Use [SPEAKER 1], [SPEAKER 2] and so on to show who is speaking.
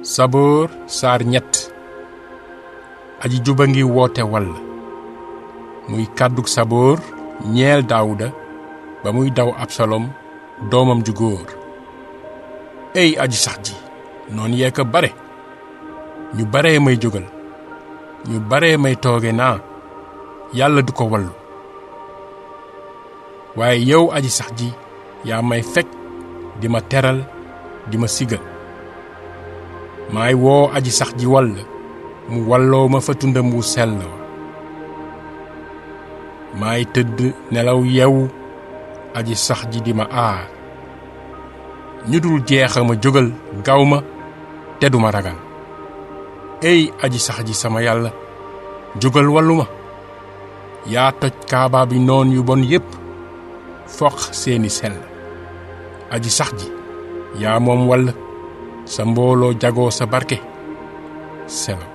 [SPEAKER 1] Saboor saar ñett. aji juba ngi woote wall muy kàddug saboor ñeel daawuda ba muy daw absalom doomam ju góor. ey aji sax ji noon yee ko bare, ñu baree may jógal, ñu baree may tooge naa yàlla du ko wallu. waaye yow aji sax ji yaa may fekk di ma teral di ma sigal. maay woo aji sax ji wall mu walloo ma fa tundam wu sell wa. maay tëdd nelaw yewu aji sax ji di ma aar. ñu dul jeexa ma jógal gaw ma te duma ragal. ey aji sax ji sama yàlla jógal wallu ma. yaa toj kaaba bi noon yu bon yépp foq seeni sell. aji sax ji yaa moom wall sa mbooloo jagoo sa barke selo.